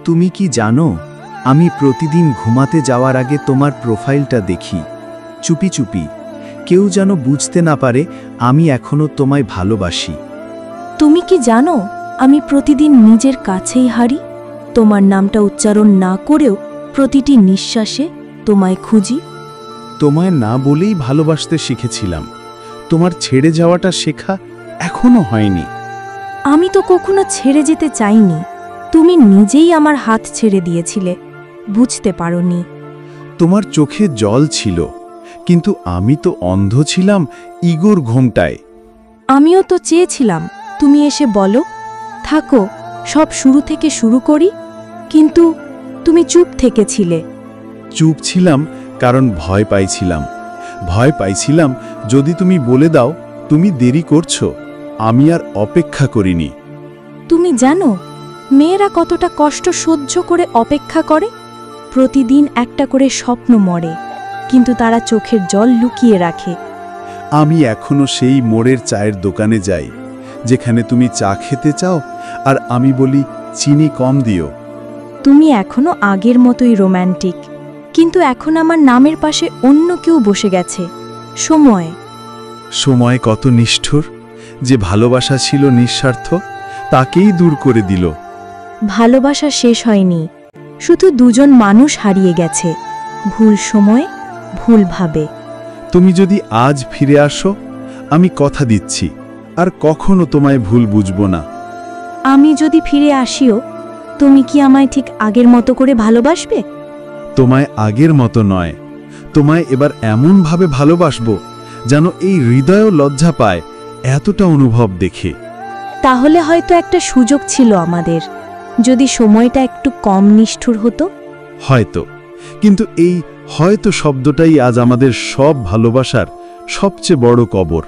তুমি কি জানো, আমি প্রতিদিন ঘুমাতে যাওয়ার আগে তোমার প্রোফাইলটা দেখি, চুপি চুপি, কেউ যেন বুঝতে না পারে আমি এখনো তোমায় ভালোবাসি। তুমি কি জানো, আমি প্রতিদিন নিজের কাছেই হারি, তোমার নামটা উচ্চারণ না করেও প্রতিটি নিঃশ্বাসে তোমায় খুঁজি। তোমায় না বলেই ভালোবাসতে শিখেছিলাম, তোমার ছেড়ে যাওয়াটা শেখা এখনো হয়নি। আমি তো কখনো ছেড়ে যেতে চাইনি, তুমি নিজেই আমার হাত ছেড়ে দিয়েছিলে, বুঝতে পারোনি। তোমার চোখে জল ছিল, কিন্তু আমি তো অন্ধ ছিলাম ইগোর ঘোমটায়। আমিও তো চেয়েছিলাম তুমি এসে বলো, থাকো, সব শুরু থেকে শুরু করি, কিন্তু তুমি চুপ থেকেছিলে। চুপ ছিলাম কারণ ভয় পাইছিলাম যদি তুমি বলে দাও তুমি দেরি করছো, আমি আর অপেক্ষা করিনি। তুমি জানো মেয়েরা কতটা কষ্ট সহ্য করে অপেক্ষা করে, প্রতিদিন একটা করে স্বপ্ন মরে, কিন্তু তারা চোখের জল লুকিয়ে রাখে। আমি এখনো সেই মোড়ের চায়ের দোকানে যাই, যেখানে তুমি চা খেতে চাও আর আমি বলি চিনি কম দিও। তুমি এখনো আগের মতোই রোম্যান্টিক, কিন্তু এখন আমার নামের পাশে অন্য কেউ বসে গেছে। সময় কত নিষ্ঠুর, যে ভালোবাসা ছিল নিঃস্বার্থ তাকেই দূর করে দিল। ভালোবাসা শেষ হয়নি, শুধু দুজন মানুষ হারিয়ে গেছে, ভুল সময়, ভুল ভাবে। তুমি যদি আজ ফিরে আসো, আমি কথা দিচ্ছি আর কখনো তোমায় ভুল বুঝবো না। আমি যদি ফিরে আসিও, তুমি কি আমায় ঠিক আগের মতো করে ভালোবাসবে? তোমায় আগের মতো নয়, তোমায় এবার এমনভাবে ভালোবাসবো যেন এই হৃদয়ও লজ্জা পায় এতটা অনুভব দেখে। তাহলে হয়তো একটা সুযোগ ছিল আমাদের, যদি সময়টা একটু কম নিষ্ঠুর হতো। হয়তো, কিন্তু এই হয়তো শব্দটাই আজ আমাদের সব ভালোবাসার সবচেয়ে বড় কবর।